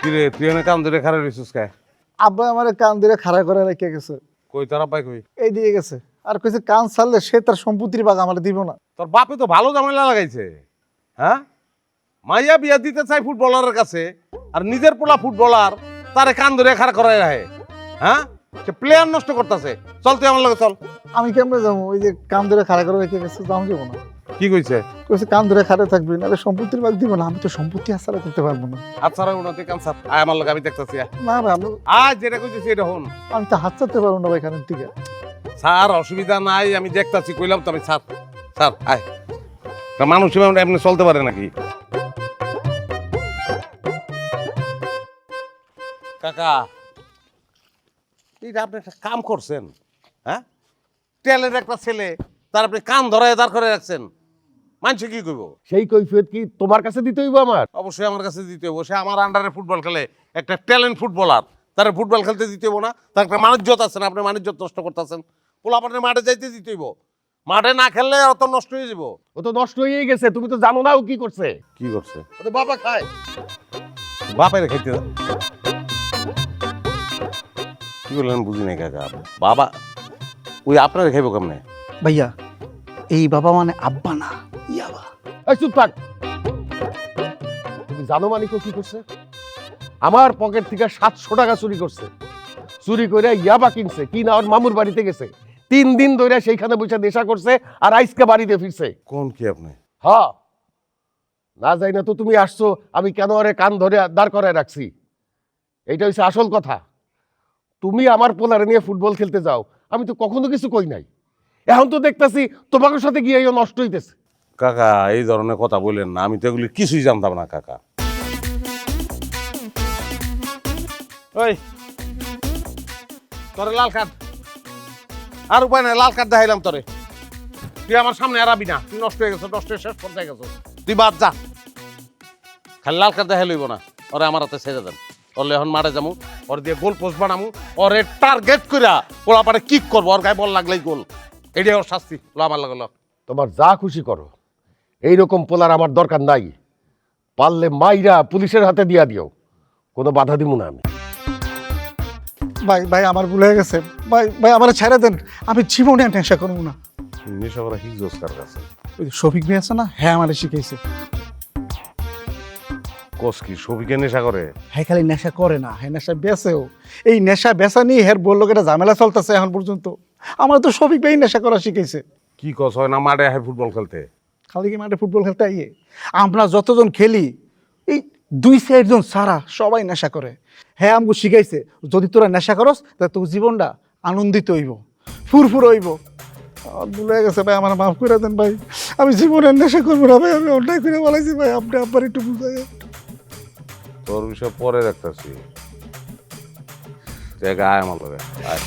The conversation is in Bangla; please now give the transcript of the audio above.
কিরে তুই এনে কান ধরে খারাপ রইছিস কে? আব্বা আমার কান ধরে খাড়া করে রেখে গেছে, কই তোর আব্বাই কই? এই দিয়ে গেছে। আর কইছে কান ছাড়লে সে তার সম্পত্তির ভাগ আমার দিব না। তোর বাপে তো ভালো ঝামেলা লাগাইছে। হ্যাঁ, মাইয়া বিয়া দিতে চাই ফুটবলারের কাছে, আর নিজের পোলা ফুটবলার তারে কান ধরে খাড়া করাই রাখে। হ্যাঁ, সে প্লেয়ার নষ্ট করতেছে। চল তুই আমার লগে চল। আমি কেমনে যাবো? ওই যে কান ধরে খাড়া করে রেখে গেছে, আমি যাবো না। কি কইছে? কইছে কান ধরে খাড়া থাকবি, নাহলে সম্পত্তির ভাগ দিব না। আমি তো সম্পত্তি হাতছাড়া করতে পারবো না। আচ্ছা রে উন্নতি কান সাপ আয় আমার লগে, আমি দেখতাছি। না ভাই, আমি আজ যেটা কইতেছি এটা হন। আমি তো হাত ছাড়তে পারবো না ভাই এখানের থেকে। স্যার অসুবিধা নাই, আমি দেখতাছি, কইলাম তো আমি। স্যার স্যার আয়। তা মানুষ এমনি চলতে পারে নাকি? কাকা, এইটা আপনি একটা কাম করছেন। হ্যাঁ, টেলের একটা ছেলে, তার আপনি কান ধরায় দাঁড় করে রাখছেন। মানুষ কি কইব? সেই কৈফিয়ত কি তোমার কাছে দিতে হইব আমার? অবশ্যই আমার কাছে দিতে হবো। সে আমার আন্ডারে ফুটবল খেলে, একটা ট্যালেন্ট ফুটবলার, তার ফুটবল খেলতে দিতে হবো না? তার একটা মানুষজত আছে না, আপনি মানুষজত নষ্ট করতেছেন। পোলাপানের মাঠে যাইতে দিতে হইব। মাঠে না খেললে অত নষ্ট হয়ে যাব। ও তো নষ্ট হয়েই গেছে, তুমি তো জানো না ও কি করছে। কি করছে? ও তো বাবা খায়। বাপের খাইতে কি বললেন বুঝি নাই কাকা। বাবা ওই আপনার খাইব কেমনে? ভাইয়া, এই বাবা মানে আব্বা না, ইয়াবা। এই চুপ থাক। তুমি জানো মানিক ও কি করছে? আমার পকেট থেকে 700 টাকা চুরি করছে। চুরি করে ইয়াবা কিনছে, কি না ওর মামুর বাড়িতে গেছে। 3 দিন ধরে সেইখানে বসে নেশা করছে, আর আইসকে বাড়িতে ফিরছে। কোন কি আপনি? হ্যাঁ, না যাই না তো তুমি আসছো, আমি কেন আরে কান ধরে দাঁড় করায় রাখছি। এইটা হচ্ছে আসল কথা। তুমি আমার পোলারে নিয়ে ফুটবল খেলতে যাও, আমি তো কখনো কিছু কই নাই। এখন তো দেখতেছি তোমাদের সাথে গিয়ে নষ্ট হইতেছে। কাকা এই ধরনের কথা বললেন না, আমি তো এগুলি কিছুই জানতাম না কাকা। ওই তোরে লাল কার্ড, আর উপায় নাই, লাল কার্ড দেখাইলাম তোরে। তুই আমার সামনে আরাবি না, তুই নষ্ট হয়ে গেছো, নষ্ট হয়ে শেষ পর্যায়ে গেছো। তুই বাদ যা, খালি লাল কার্ড দেখাই লইব না। ওরে আমার হাতে ছেড়ে দেন। ওরলে এখন মাঠে যাবো, ওর দিয়ে গোল পোস্ট বানাবো, ওরে টার্গেট কইরা ওরা পারে কিক করবো, ওর গায়ে বল লাগলেই গোল। এটাই ওর শাস্তি। লো আমার লাগে লো। তোমার যা খুশি করো, এইরকম পোলার আমার দরকার নাই। পারলে মাইরা পুলিশের হাতে দিয়া দিও, কোনো বাধা দিব না আমি। ভাই ভাই, আমার ভুল হয়ে গেছে ভাই। ভাই আমার ছেড়ে দেন, আমি জীবনে নেশা করবো না। নেশা করা হিজোস কার কাছে? ওই যে শফিক ভাই আছে না, হ্যাঁ আমার শিখাইছে। কোস কি সবিকে নেশা করে? হ্যাঁ, খালি নেশা করে না, হ্যাঁ নেশা বেচেও। এই নেশা বেচা নিয়ে হের বললো এটা ঝামেলা চলতেছে এখন পর্যন্ত। আমার তো শফিক ভাই নেশা করা শিখাইছে। কি কস হয় না মাঠে আহে ফুটবল খেলতে? খালি কি মাঠে ফুটবল খেলতে আইয়ে? আমরা যতজন খেলি, এই 2-4 জন সারা সবাই নেশা করে। হ্যাঁ আমাকে শিখাইছে, যদি তোরা নেশা করস তাহলে তোর জীবনটা আনন্দিত হইব, ফুরফুর হইব। আমার ভুল হয়ে গেছে ভাই, আমার মাফ করে দেন ভাই। আমি জীবনে নেশা করবো না ভাই, আমি অন্যায় করে বলাইছি ভাই। আপনি আব্বার একটু বুঝাই। তোর বিষয় পরে রাখতেছি। জায়গা আয় আমার লগে আয়।